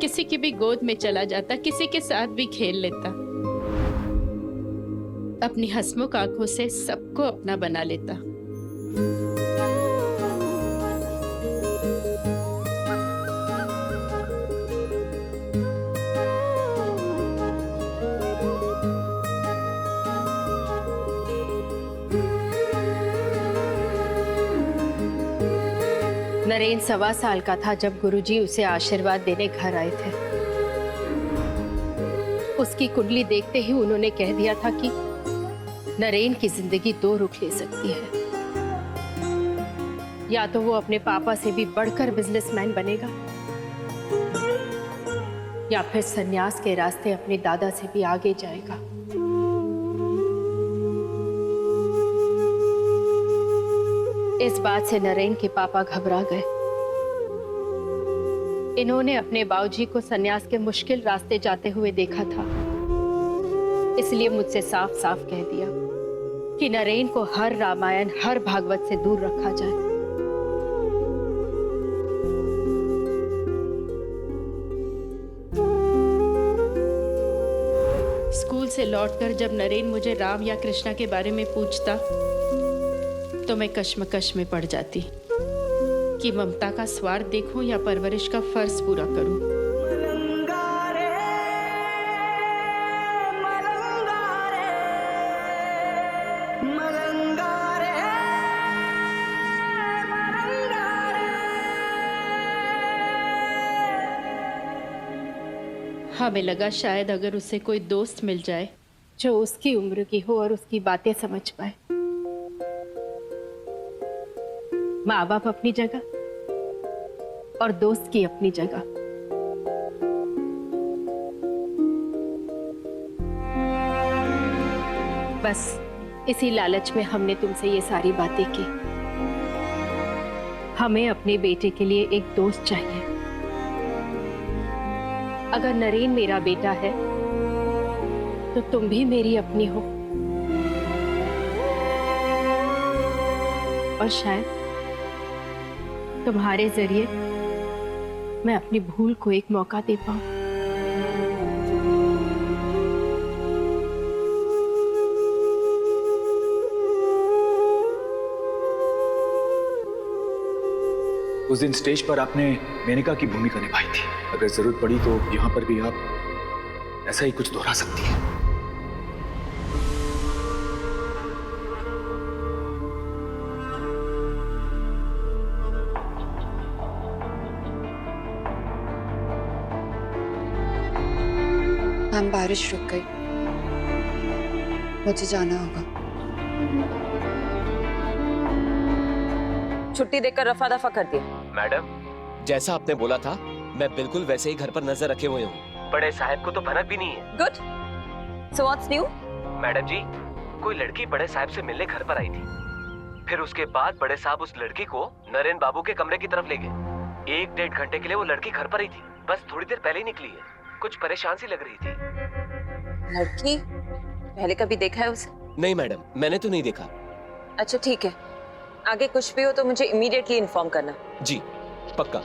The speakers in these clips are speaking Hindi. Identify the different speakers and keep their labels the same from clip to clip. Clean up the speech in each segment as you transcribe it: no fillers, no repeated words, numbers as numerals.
Speaker 1: किसी की भी गोद में चला जाता, किसी के साथ भी खेल लेता, अपनी हंसमुख आंखों से सबको अपना बना लेता। नरेन 1.25 साल का था जब गुरुजी उसे आशीर्वाद देने घर आए थे। उसकी कुंडली देखते ही उन्होंने कह दिया था कि नरेन की जिंदगी 2 रुख ले सकती है, या तो वो अपने पापा से भी बढ़कर बिजनेसमैन बनेगा, या फिर सन्यास के रास्ते अपने दादा से भी आगे जाएगा। इस बात से नरेन के पापा घबरा गए। इन्होंने अपने बाबूजी को सन्यास के मुश्किल रास्ते जाते हुए देखा था, इसलिए मुझसे साफ साफ कह दिया कि नरेन को हर रामायण, हर भागवत से दूर रखा जाए। स्कूल से लौटकर जब नरेन मुझे राम या कृष्णा के बारे में पूछता तो मैं कश्मकश में पड़ जाती कि ममता का स्वार्थ देखूं या परवरिश का फर्ज पूरा करूं। हमें लगा शायद अगर उसे कोई दोस्त मिल जाए जो उसकी उम्र की हो और उसकी बातें समझ पाए। माँ बाप अपनी जगह और दोस्त की अपनी जगह। बस इसी लालच में हमने तुमसे ये सारी बातें की। हमें अपने बेटे के लिए एक दोस्त चाहिए। अगर नरेन मेरा बेटा है तो तुम भी मेरी अपनी हो, और शायद तुम्हारे जरिए मैं अपनी भूल को एक मौका दे पाऊं।
Speaker 2: उस दिन स्टेज पर आपने मेनका की भूमिका निभाई थी। अगर जरूरत पड़ी तो यहाँ पर भी आप ऐसा ही कुछ दोहरा सकती हैं।
Speaker 3: मैम, बारिश रुक गई, मुझे जाना होगा।
Speaker 4: छुट्टी देकर रफा दफा कर दिया।
Speaker 5: मैडम, जैसा आपने बोला था मैं बिल्कुल वैसे ही घर पर नजर रखे हुए हूँ। बड़े साहब को तो भनक भी नहीं है।
Speaker 4: Good. So what's new?
Speaker 5: Madam ji, कोई लड़की बड़े साहब से मिलने घर पर आई थी। फिर उसके बाद बड़े साहब उस लड़की को नरेन बाबू के कमरे की तरफ ले गए। 1-1.5 घंटे के लिए वो लड़की घर पर ही थी। बस थोड़ी देर पहले ही निकली है। कुछ परेशान सी लग रही थी।
Speaker 4: लड़की पहले कभी देखा है उसे?
Speaker 5: नहीं मैडम, मैंने तो नहीं देखा।
Speaker 4: अच्छा ठीक है, आगे कुछ भी हो तो मुझे इमीडिएटली इन्फॉर्म करना।
Speaker 5: जी पक्का।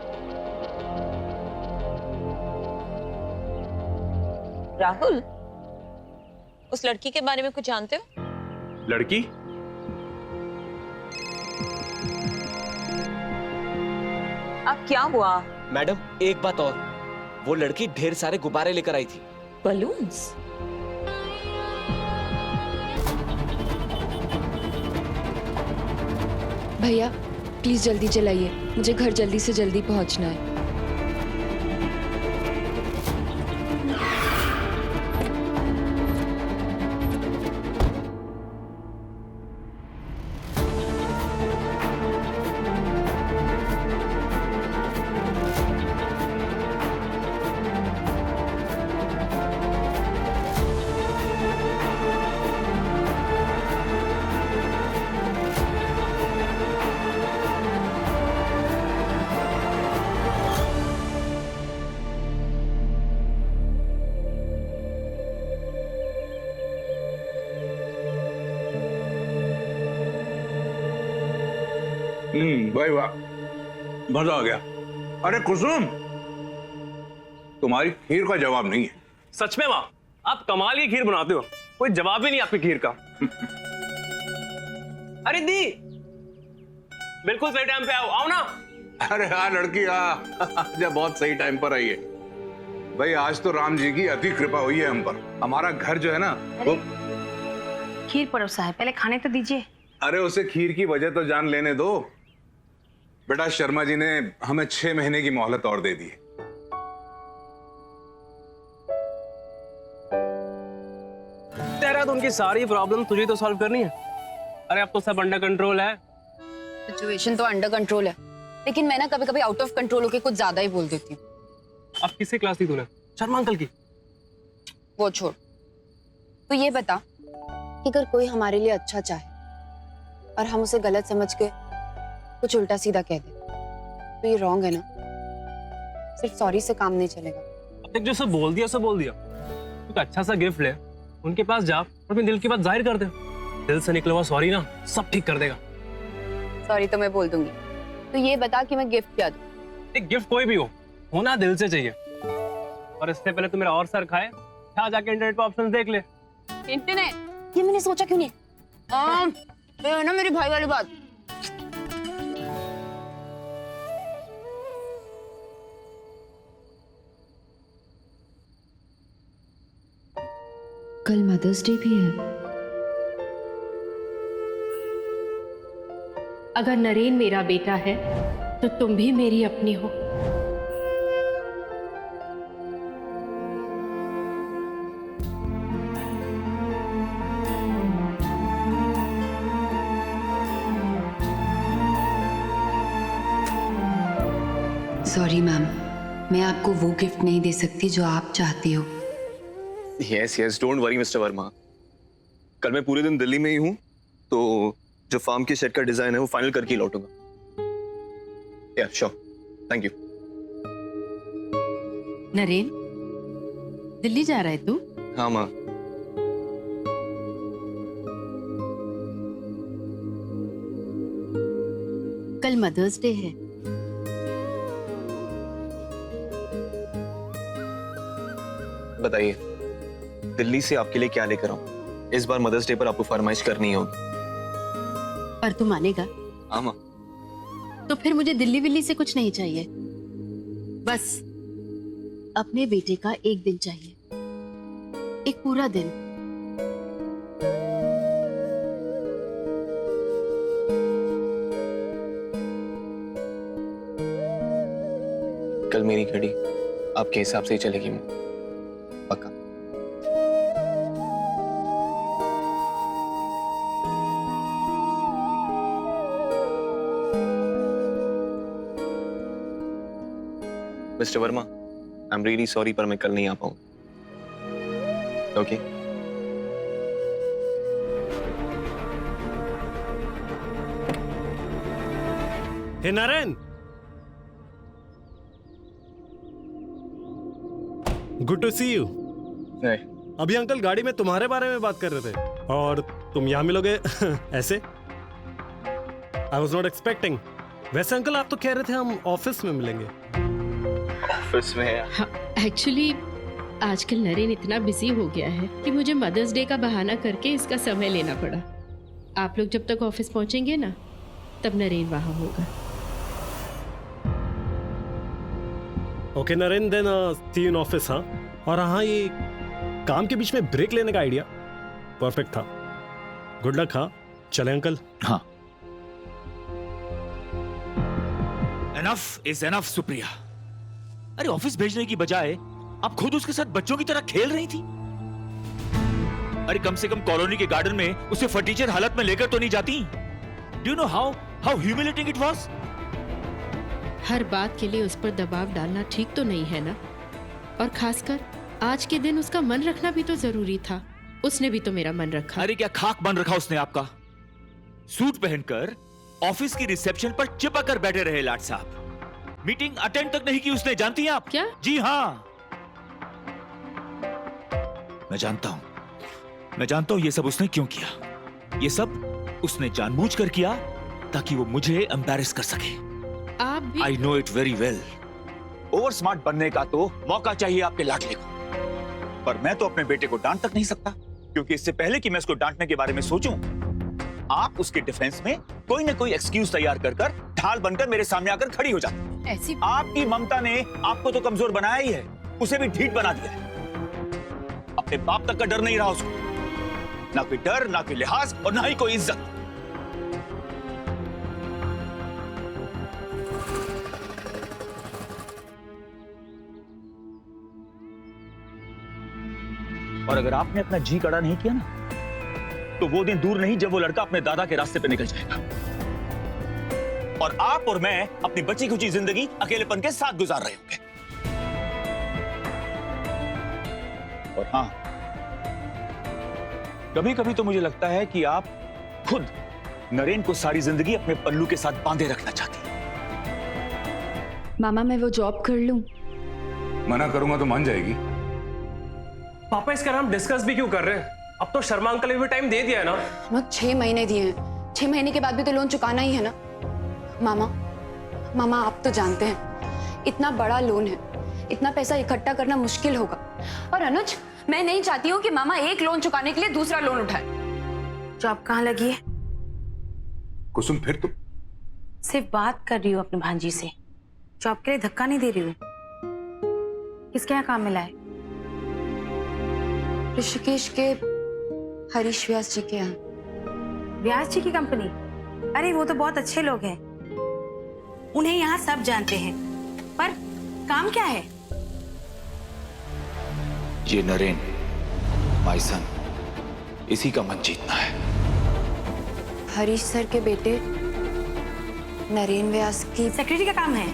Speaker 4: राहुल, उस लड़की के बारे में कुछ जानते हो?
Speaker 2: लड़की?
Speaker 4: अब क्या हुआ?
Speaker 5: मैडम एक बात और, वो लड़की ढेर सारे गुब्बारे लेकर आई थी।
Speaker 4: बलून्स?
Speaker 3: भैया प्लीज जल्दी चलाइए, मुझे घर जल्दी से जल्दी पहुंचना है।
Speaker 6: भाई वाह, मजा आ गया। अरे कुसुम, तुम्हारी खीर का जवाब नहीं है।
Speaker 7: सच में माँ, आप कमाल की खीर बनाते हो, कोई जवाब ही नहीं आपकी खीर का। अरे दी, बिल्कुल सही टाइम पे आओ ना।
Speaker 6: अरे हाँ लड़की आ, जब बहुत सही टाइम पर आई है। भाई आज तो राम जी की अति कृपा हुई है हम पर। हमारा घर जो है ना वो
Speaker 8: खीर परोसा है, पहले खाने तो दीजिए।
Speaker 6: अरे उसे खीर की वजह तो जान लेने दो। बेटा शर्मा जी ने हमें 6 महीने की मोहलत और दे दी है।
Speaker 7: तेरा तो उनकी सारी प्रॉब्लम तुझे तो सॉल्व करनी है। अरे अब तो सब अंडर कंट्रोल है।
Speaker 3: सिचुएशन तो अंडर कंट्रोल है, लेकिन मैं ना कभी कभी आउट ऑफ कंट्रोल होके कुछ ज्यादा ही बोल देती हूँ।
Speaker 7: अब किससे क्लास ली तूने? शर्मा अंकल की?
Speaker 3: वो छोड़, तो ये बता कि अगर कोई हमारे लिए अच्छा चाहे और हम उसे गलत समझ के कुछ उल्टा सीधा कह दे तो ये रॉन्ग है ना? सिर्फ सॉरी से काम नहीं चलेगा।
Speaker 7: अब तक जो सब बोल दिया सब बोल दिया। तू तो अच्छा सा गिफ्ट ले, उनके पास जा और अपने दिल की बात जाहिर कर दे। दिल से निकला हुआ सॉरी ना सब ठीक कर देगा।
Speaker 3: सॉरी तो मैं बोल दूंगी, तो ये बता कि मैं गिफ्ट क्या दूं?
Speaker 7: एक गिफ्ट कोई भी हो, होना दिल से चाहिए। और इससे पहले तू मेरा और सर खाए, जाके इंटरनेट पे ऑप्शंस देख ले।
Speaker 3: इंटरनेट? ये मैंने सोचा क्यों नहीं? ये ना मेरी भाई वाली बात।
Speaker 9: कल मदर्स डे भी है।
Speaker 1: अगर नरेन मेरा बेटा है तो तुम भी मेरी अपनी हो।
Speaker 9: सॉरी मैम, मैं आपको वो गिफ्ट नहीं दे सकती जो आप चाहती हो।
Speaker 10: Yes don't worry mister Verma. कल मैं पूरे दिन दिल्ली में ही हूँ, तो जो फार्म के शेड का डिजाइन है वो फाइनल करके ही लौटूंगा। Yeah sure, thank you.
Speaker 1: Naren, Delhi जा रहा है तू?
Speaker 10: हाँ माँ।
Speaker 1: कल मदर्स डे है।
Speaker 10: बताइए, दिल्ली से आपके लिए क्या लेकर आऊं? इस बार मदर्स डे पर आपको फरमाइश करनी होगी।
Speaker 1: पर तू मानेगा?
Speaker 10: हाँ माँ।
Speaker 1: तो फिर मुझे दिल्ली विल्ली से कुछ नहीं चाहिए, बस अपने बेटे का एक दिन चाहिए, एक पूरा दिन।
Speaker 10: कल मेरी घड़ी आपके हिसाब से ही चलेगी माँ, पक्का। Mister Verma, I am really sorry पर मैं कल नहीं आ पाऊंगा। Okay?
Speaker 7: Hey Narayan, good to see you. अभी अंकल गाड़ी में तुम्हारे बारे में बात कर रहे थे और तुम यहाँ मिलोगे ऐसे? I was not expecting. वैसे अंकल आप तो कह रहे थे हम ऑफिस में मिलेंगे।
Speaker 10: ऑफिस में?
Speaker 1: एक्चुअली आजकल नरेन इतना बिजी हो गया है कि मुझे मदर्स डे का बहाना करके इसका समय लेना पड़ा। आप लोग जब तक ऑफिस पहुंचेंगे ना, तब नरेन वहां होगा।
Speaker 7: Okay Naren, then see you in office. हाँ, और हाँ, ये काम के बीच में ब्रेक लेने का आइडिया परफेक्ट था। Good luck. हाँ चले अंकल।
Speaker 2: हाँ।
Speaker 11: Enough is enough Supriya. अरे ऑफिस भेजने की बजाय आप खुद उसके साथ बच्चों की तरह खेल रही थी। अरे कम से कम कॉलोनी के गार्डन में उसे फटीचर हालत में लेकर तो नहीं जाती? Do you know how humiliating it was?
Speaker 1: हर बात के लिए उस पर दबाव डालना ठीक तो नहीं है ना। और खासकर आज के दिन उसका मन रखना भी तो जरूरी था। उसने भी तो मेरा मन रखा।
Speaker 11: अरे क्या खाक मन रखा उसने आपका? सूट पहनकर ऑफिस की रिसेप्शन पर चिपक कर बैठे रहे लाट साहब। मीटिंग अटेंड तक नहीं की उसने, जानती हैं आप?
Speaker 1: क्या?
Speaker 11: जी हाँ, मैं जानता हूं ये सब उसने क्यों किया। ये सब उसने जानबूझकर किया ताकि वो मुझे एम्बैरेस कर सके।
Speaker 1: आप भी?
Speaker 11: I know it very well. Over smart बनने का तो मौका चाहिए आपके लाडले को, पर मैं तो अपने बेटे को डांट तक नहीं सकता, क्योंकि इससे पहले कि मैं उसको डांटने के बारे में सोचूं, आप उसके डिफेंस में कोई ना कोई एक्सक्यूज तैयार कर कर ढाल बनकर मेरे सामने आकर खड़ी हो जाती।
Speaker 3: ऐसी
Speaker 11: आपकी ममता ने आपको तो कमजोर बनाया ही है, उसे भी ढीठ बना दिया है। अपने बाप तक का डर नहीं रहा उसको, ना कोई डर, ना कोई लिहाज और ना ही कोई इज्जत। और अगर आपने अपना जी कड़ा नहीं किया ना, तो वो दिन दूर नहीं जब वो लड़का अपने दादा के रास्ते पे निकल जाएगा और आप और मैं अपनी बची खुची जिंदगी अकेलेपन के साथ गुजार रहे होंगे। और हां, कभी कभी तो मुझे लगता है कि आप खुद नरेन को सारी जिंदगी अपने पल्लू के साथ बांधे रखना चाहती हैं।
Speaker 9: मामा मैं वो जॉब कर लूं?
Speaker 6: मना करूंगा तो मान जाएगी।
Speaker 12: पापा इसका नाम डिस्कस भी क्यों कर रहे हैं? अब तो शर्मा अंकल ने भी टाइम दे दिया है ना।
Speaker 3: ना 6 महीने दिए हैं, 6 महीने के बाद भी तो लोन चुकाना ही है ना। मामा आप तो जानते हैं इतना बड़ा लोन है, इतना पैसा इकट्ठा करना मुश्किल होगा। और अनुज, मैं नहीं चाहती हूँ कि मामा एक लोन चुकाने के लिए दूसरा लोन उठाए।
Speaker 8: जॉब कहाँ लगी है?
Speaker 6: कुसुम फिर तुम?
Speaker 8: सिर्फ बात कर रही हूँ अपने भांजी से, जॉब के लिए धक्का नहीं दे रही हूँ। किसके यहाँ काम मिला है?
Speaker 3: ऋषिकेश के हरीश व्यास जी के यहाँ।
Speaker 8: व्यास जी की कंपनी? अरे वो तो बहुत अच्छे लोग हैं, उन्हें यहाँ सब जानते हैं, पर काम क्या है?
Speaker 2: ये नरेन, माय सन, इसी का मन जीतना है।
Speaker 3: हरीश सर के बेटे नरेन व्यास की
Speaker 8: सेक्रेटरी का काम है।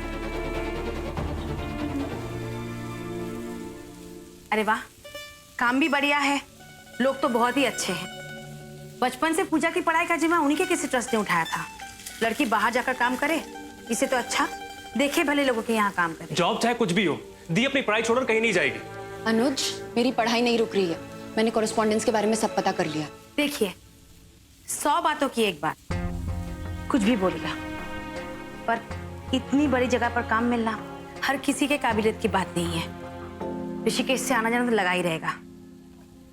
Speaker 8: अरे वाह, काम भी बढ़िया है, लोग तो बहुत ही अच्छे हैं। बचपन से पूजा की पढ़ाई का जिम्मा उन्हीं के किसी ट्रस्ट ने उठाया था। लड़की बाहर जाकर काम करे, इसे तो अच्छा देखे भले लोगों के यहाँ काम करे।
Speaker 12: जॉब चाहे कुछ भी हो, दी अपनी पढ़ाई छोड़कर कहीं नहीं जाएगी।
Speaker 3: अनुज, मेरी पढ़ाई नहीं रुक रही है, मैंने कॉरेस्पॉन्डेंस के बारे में सब पता कर लिया।
Speaker 8: देखिए, 100 बातों की एक बात, कुछ भी बोलेगा, पर इतनी बड़ी जगह पर काम मिलना हर किसी के काबिलियत की बात नहीं है। ऋषिकेश से आना जाना तो लगा ही रहेगा,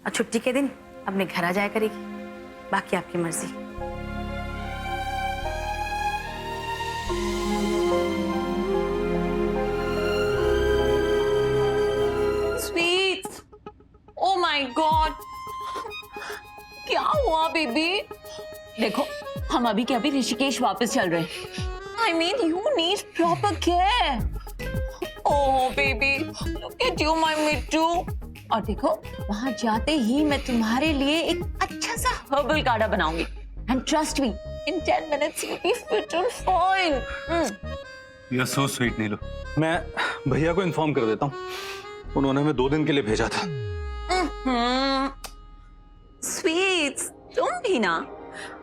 Speaker 8: और छुट्टी के दिन अपने घर आ जाया करेगी, बाकी आपकी मर्जी।
Speaker 4: स्वीट्स, ओ माय गॉड, क्या हुआ बेबी? देखो, हम अभी के अभी ऋषिकेश वापस चल रहे हैं। I mean, you need proper care. Oh baby, look at you, my Mittu. और देखो, वहां जाते ही मैं तुम्हारे लिए एक अच्छा सा हर्बल काढ़ा बनाऊंगी। And trust me, in 10 minutes you'll be fit and fine.
Speaker 6: You're so sweet, नीलू। मैं भैया को इन्फॉर्म कर देता हूँ, उन्होंने हमें 2 दिन के लिए भेजा था।
Speaker 4: Sweets, तुम भी ना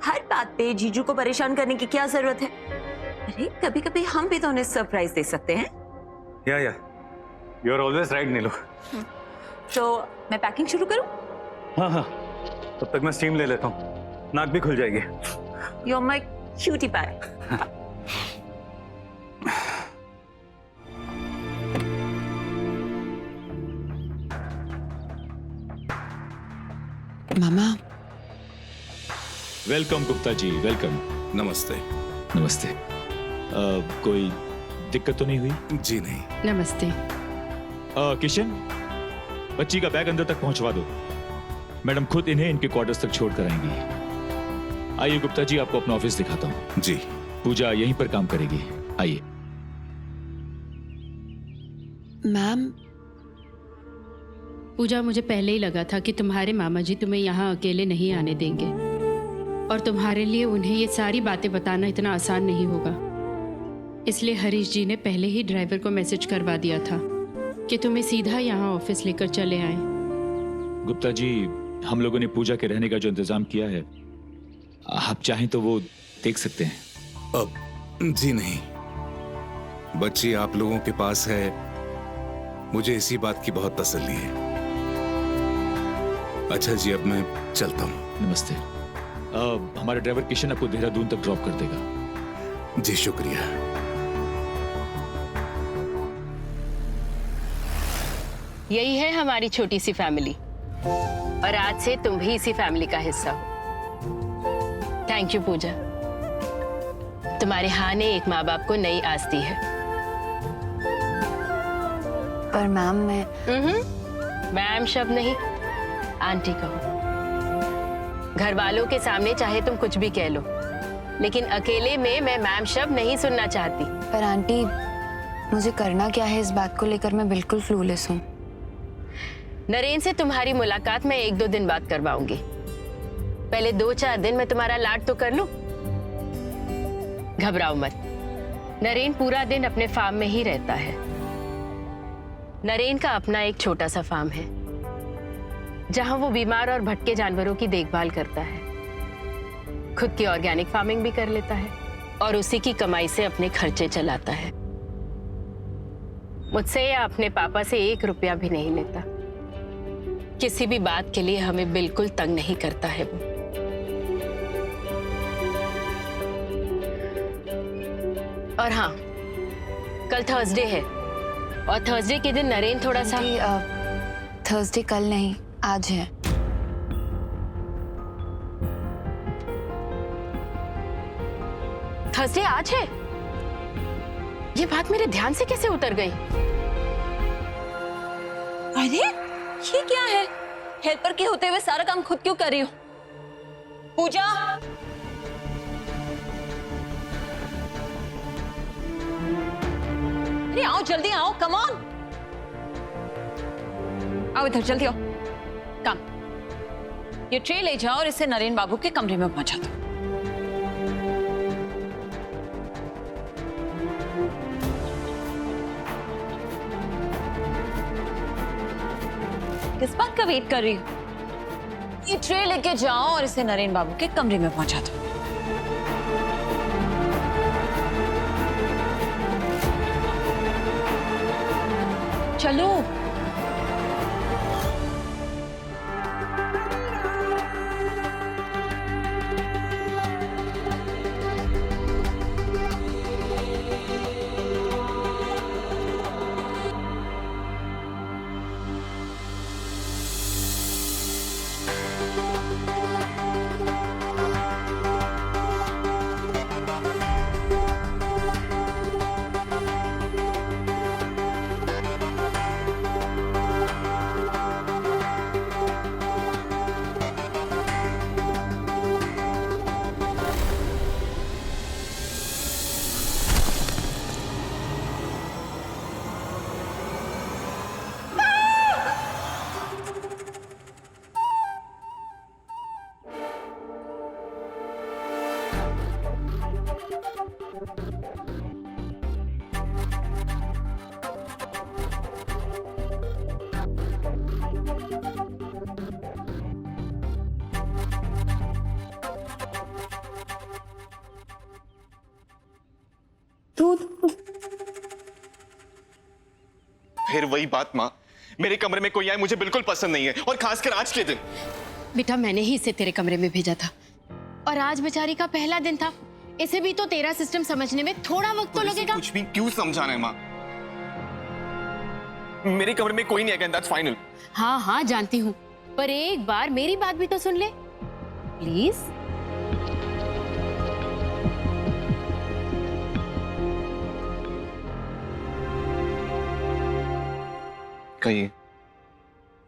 Speaker 4: हर बात पे जीजू को परेशान करने की क्या जरूरत है? अरे कभी कभी हम भी तो उन्हें सरप्राइज दे सकते हैं।
Speaker 6: या यू आर ऑलवेज राइट नीलू।
Speaker 4: तो मैं पैकिंग शुरू करूं?
Speaker 6: हाँ, तब तक मैं स्टीम ले लेता हूँ, नाक भी खुल जाएगी।
Speaker 4: You're my cutie pie.
Speaker 3: मामा।
Speaker 11: Welcome Gupta ji, welcome.
Speaker 6: नमस्ते।
Speaker 11: नमस्ते। कोई दिक्कत तो नहीं हुई?
Speaker 6: जी नहीं।
Speaker 1: नमस्ते।
Speaker 11: किशन, बच्ची का बैग अंदर तक पहुंचवा दो, मैडम खुद इन्हें इनके क्वार्टर्स तक छोड़ कर आएंगी। आइए गुप्ता जी, आपको अपना ऑफिस दिखाता हूँ।
Speaker 6: जी।
Speaker 11: पूजा यहीं पर काम करेगी, आइए।
Speaker 3: मैम,
Speaker 1: पूजा, मुझे पहले ही लगा था कि तुम्हारे मामा जी तुम्हें यहाँ अकेले नहीं आने देंगे, और तुम्हारे लिए उन्हें ये सारी बातें बताना इतना आसान नहीं होगा। इसलिए हरीश जी ने पहले ही ड्राइवर को मैसेज करवा दिया था कि तुम्हें सीधा यहाँ ऑफिस लेकर चले आए।
Speaker 11: गुप्ता जी, हम लोगों ने पूजा के रहने का जो इंतजाम किया है, आप चाहें तो वो देख सकते हैं।
Speaker 6: अब जी नहीं, बच्ची आप लोगों के पास है, मुझे इसी बात की बहुत तसल्ली है। अच्छा जी, अब मैं चलता हूँ।
Speaker 11: नमस्ते। हमारा ड्राइवर किशन आपको देहरादून तक ड्रॉप कर देगा।
Speaker 6: जी शुक्रिया।
Speaker 13: यही है हमारी छोटी सी फैमिली और आज से तुम भी इसी फैमिली का हिस्सा हो। थैंक यू पूजा, तुम्हारे हाँ ने एक माँ बाप को नई आस दी है।
Speaker 3: पर मैम मैं
Speaker 13: मैम शब्द नहीं, आंटी कहो। घर वालों के सामने चाहे तुम कुछ भी कह लो, लेकिन अकेले में मैं मैम शब्द नहीं सुनना चाहती।
Speaker 3: पर आंटी मुझे करना क्या है इस बात को लेकर मैं बिल्कुल फ्लूलेस हूँ।
Speaker 13: नरेन से तुम्हारी मुलाकात मैं 1-2 दिन बाद करवाऊंगी। पहले 2-4 दिन मैं तुम्हारा लाड तो कर लूं। घबराओ मत, नरेन पूरा दिन अपने फार्म में ही रहता है। नरेन का अपना एक छोटा सा फार्म है जहां वो बीमार और भटके जानवरों की देखभाल करता है। खुद की ऑर्गेनिक फार्मिंग भी कर लेता है और उसी की कमाई से अपने खर्चे चलाता है। मुझसे या अपने पापा से 1 रुपया भी नहीं लेता। किसी भी बात के लिए हमें बिल्कुल तंग नहीं करता है वो। और हाँ, कल थर्सडे है और थर्सडे के दिन नरेन थोड़ा सा
Speaker 3: थर्सडे कल नहीं आज है।
Speaker 13: थर्सडे आज है? ये बात मेरे ध्यान से कैसे उतर गई?
Speaker 4: अरे ये क्या है? हेल्पर के होते हुए सारा काम खुद क्यों कर रही हो? पूजा, अरे आओ जल्दी आओ, कम ऑन, आओ इधर जल्दी आओ। कम, ये ट्रे ले जाओ और इसे नरेन बाबू के कमरे में पहुंचा दो। किस बात का वेट कर रही हो? ये ट्रे लेके जाओ और इसे नरेन बाबू के कमरे में पहुंचा दो। चलो।
Speaker 10: फिर वही बात माँ, मेरे कमरे में कोई आए मुझे बिल्कुल पसंद नहीं है, और खासकर आज के दिन।
Speaker 13: बेटा मैंने ही इसे तेरे कमरे में भेजा था और आज बेचारी का पहला दिन था। इसे भी तो तेरा सिस्टम समझने में थोड़ा वक्त तो लगेगा।
Speaker 10: कुछ भी क्यों समझाना है माँ? मेरे कमरे में कोई नहीं आएगा, दैट्स फाइनल।
Speaker 13: हाँ हाँ जानती हूँ, पर एक बार मेरी बात भी तो सुन ले प्लीज।
Speaker 10: कहिए।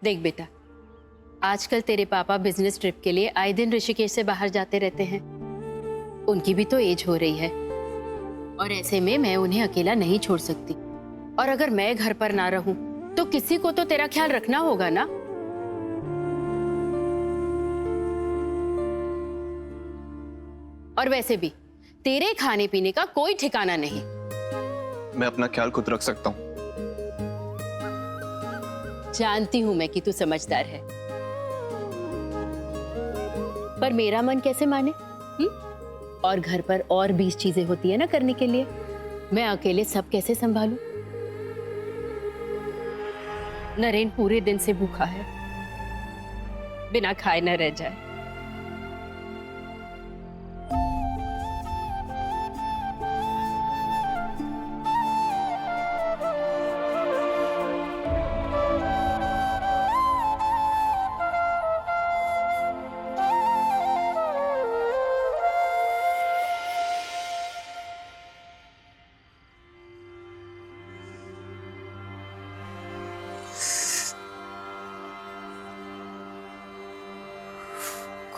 Speaker 13: देख बेटा, आजकल तेरे पापा बिजनेस ट्रिप के लिए आए दिन ऋषिकेश से बाहर जाते रहते हैं। उनकी भी तो एज हो रही है और ऐसे में मैं उन्हें अकेला नहीं छोड़ सकती। और अगर मैं घर पर ना रहूं तो किसी को तो तेरा ख्याल रखना होगा ना। और वैसे भी तेरे खाने पीने का कोई ठिकाना नहीं।
Speaker 10: मैं अपना ख्याल खुद रख सकता हूँ।
Speaker 13: जानती हूं मैं कि तू समझदार है, पर मेरा मन कैसे माने? और घर पर और 20 चीजें होती है ना करने के लिए। मैं अकेले सब कैसे संभालूं? नरेन पूरे दिन से भूखा है, बिना खाए न रह जाए।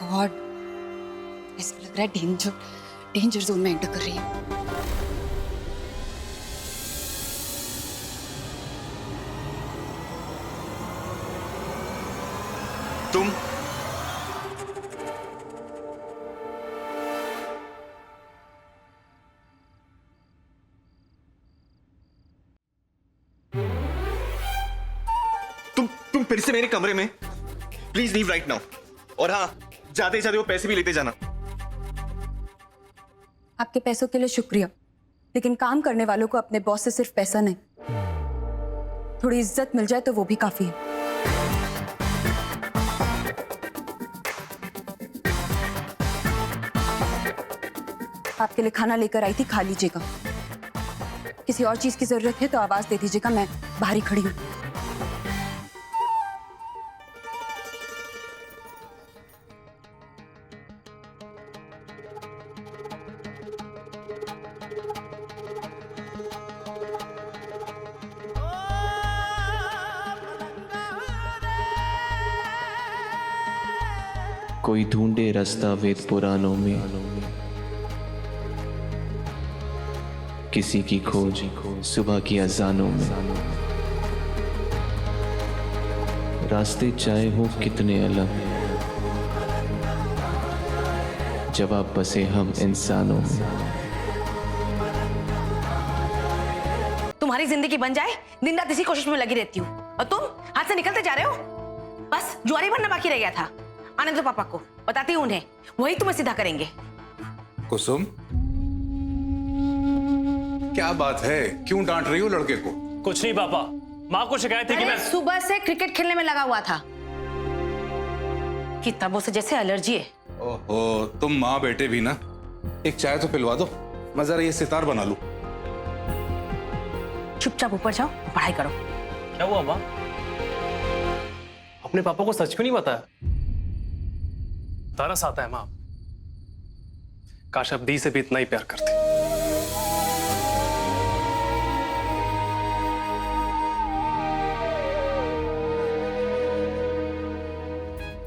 Speaker 3: गॉड, ऐसा लग रहा है डेंजर जोन में एंटर कर रही है।
Speaker 10: तुम तुम फिर से मेरे कमरे में? Please leave right now. और हाँ, जाते जाते वो पैसे भी लेते जाना।
Speaker 3: आपके पैसों के लिए शुक्रिया, लेकिन काम करने वालों को अपने बॉस से सिर्फ पैसा नहीं, थोड़ी इज्जत मिल जाए तो वो भी काफी है। आपके लिए खाना लेकर आई थी, खा लीजिएगा। किसी और चीज की जरूरत है तो आवाज दे दीजिएगा, मैं बाहर ही खड़ी हूँ।
Speaker 14: कोई ढूंढे रास्ता वेद पुराणों में, किसी की खोज सुबह की अजानों में। रास्ते चाहे हो कितने अलग, जवाब बसे हम इंसानों में।
Speaker 8: तुम्हारी जिंदगी बन जाए, दिन रात इसी कोशिश में लगी रहती हूँ, और तुम हाथ से निकलते जा रहे हो। बस जुआरी बनना बाकी रह गया था। आने दो पापा को, बताती हूँ उन्हें, वही तुम्हें सीधा करेंगे।
Speaker 6: कुसुम, क्या बात है? क्यों डांट रही हो लड़के को?
Speaker 12: कुछ नहीं पापा, माँ को शिकायत थी कि मैं
Speaker 8: सुबह से क्रिकेट खेलने में लगा हुआ था। किताबों से जैसे एलर्जी है।
Speaker 6: ओहो, तुम माँ बेटे भी ना। एक चाय तो पिलवा दो, मैं जरा ये सितार बना लूं।
Speaker 8: चुपचाप ऊपर जाओ, पढ़ाई करो।
Speaker 12: क्या हुआ माँ? अपने पापा को सच क्यों नहीं बताया? तरस आता है माँ। काश अब दी से भी इतना ही प्यार करते।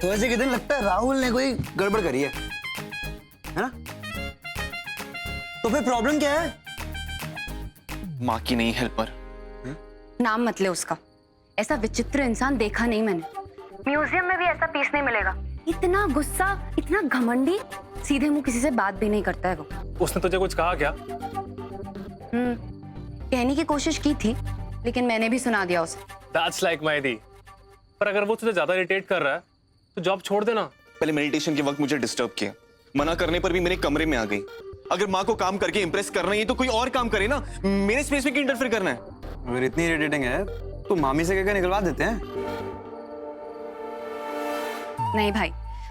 Speaker 15: तो ऐसे कितने लगता है राहुल ने कोई गड़बड़ करी है ना? तो फिर प्रॉब्लम क्या है?
Speaker 10: माँ की नहीं हेल्पर।
Speaker 3: नाम मत ले उसका, ऐसा विचित्र इंसान देखा नहीं मैंने। म्यूजियम में भी ऐसा पीस नहीं मिलेगा। इतना गुस्सा, इतना घमंडी, सीधे मुंह किसी से बात भी नहीं करता है वो।
Speaker 12: उसने तुझे कुछ कहा क्या?
Speaker 3: कहने की कोशिश की थी, लेकिन मैंने भी सुना दिया उसे।
Speaker 12: That's like my दी। पर अगर वो तुझे ज्यादा इरिटेट कर रहा है तो जॉब छोड़ देना।
Speaker 10: पहले मेडिटेशन के वक्त मुझे डिस्टर्ब किया, मना करने पर भी मेरे कमरे में आ गई। अगर माँ को काम करके इंप्रेस करना ही है तो कोई और काम करे ना, मेरे स्पेस में क्यों इंटरफेयर करना है?
Speaker 15: अगर इतनी इरिटेटिंग है तो मामी से कहकर निकलवा देते हैं।
Speaker 3: नहीं भाई,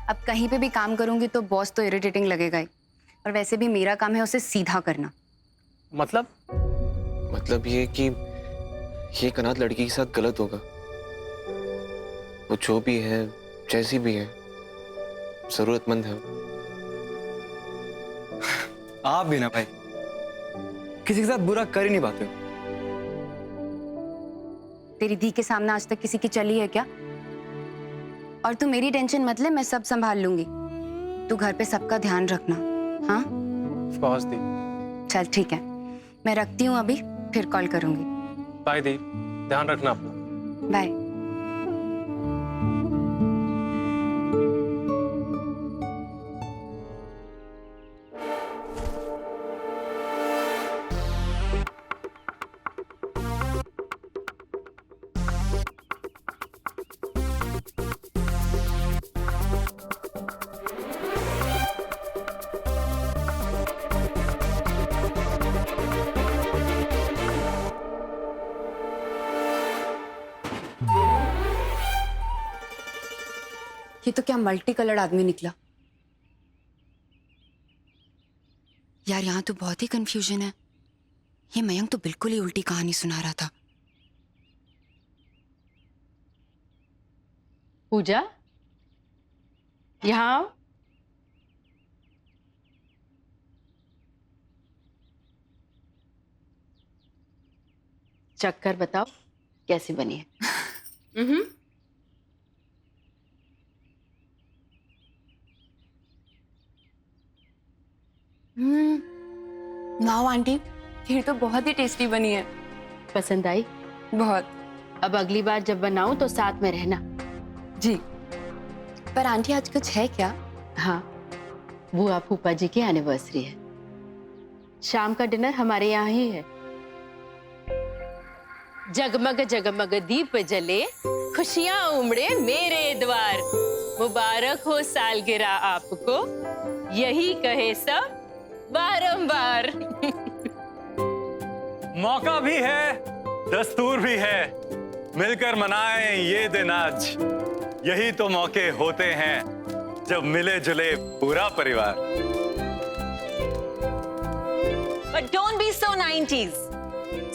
Speaker 3: अब कहीं पे भी काम करूंगी तो बॉस तो इरिटेटिंग लगेगा ही, और वैसे भी मेरा काम है उसे सीधा करना।
Speaker 10: मतलब ये कि ये एक अनाथ लड़की के साथ गलत होगा। वो जो भी है, जैसी भी है, जरूरतमंद है।
Speaker 15: आप भी ना भाई, किसी के साथ बुरा कर ही नहीं पाते हो।
Speaker 3: तेरी दी के सामने आज तक किसी की चली है क्या? और तू मेरी टेंशन मत ले, मैं सब संभाल लूंगी। तू घर पे सबका ध्यान रखना, हाँ?
Speaker 12: Of course दी।
Speaker 3: चल ठीक है, मैं रखती हूँ अभी, फिर कॉल करूंगी।
Speaker 12: बाय दी, ध्यान रखना अपना।
Speaker 3: बाय। ये तो क्या मल्टी कलर्ड आदमी निकला यार। यहाँ तो बहुत ही कंफ्यूजन है। ये मयंक तो बिल्कुल ही उल्टी कहानी सुना रहा था।
Speaker 13: पूजा, यहाँ आओ। चक्कर बताओ कैसी बनी है?
Speaker 3: वाह आंटी, खीर तो बहुत ही टेस्टी बनी है।
Speaker 13: पसंद आई?
Speaker 3: बहुत।
Speaker 13: अब अगली बार जब बनाऊं तो साथ में रहना।
Speaker 3: जी। पर आंटी आज कुछ है क्या?
Speaker 13: हाँ, बुआ फूफा जी की एनिवर्सरी है। शाम का डिनर हमारे यहाँ ही है। जगमग जगमग दीप जले, खुशियां उमड़े मेरे द्वार। मुबारक हो सालगिरह आपको, यही कहे सब बारंबार।
Speaker 16: मौका भी है, दस्तूर भी है, मिलकर मनाएं ये दिन आज। यही तो मौके होते हैं जब मिले जुले पूरा परिवार।
Speaker 4: But don't be so 90s.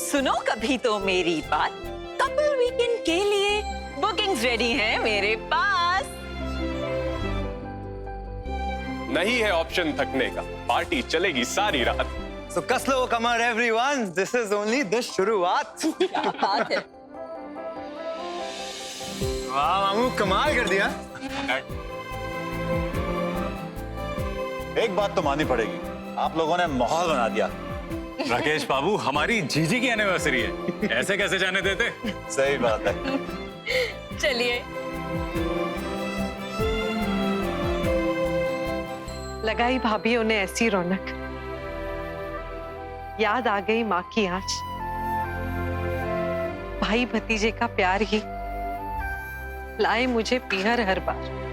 Speaker 4: सुनो कभी तो मेरी बात, कपल वीकेंड के लिए बुकिंग्स रेडी हैं मेरे पास।
Speaker 16: नहीं है ऑप्शन थकने का, पार्टी चलेगी सारी रात।
Speaker 15: So cos low Qamar everyone, this is only the शुरुआत।
Speaker 4: क्या बात है।
Speaker 15: वाह मामू, कमाल कर दिया।
Speaker 16: एक बात तो माननी पड़ेगी, आप लोगों ने माहौल बना दिया। राकेश बाबू, हमारी जीजी की एनिवर्सरी है, ऐसे कैसे जाने देते?
Speaker 15: सही बात है।
Speaker 13: चलिए।
Speaker 17: लगाई भाभीयों ने ऐसी रौनक, याद आ गई माँ की आँच। भाई भतीजे का प्यार ही लाए मुझे पीहर हर बार।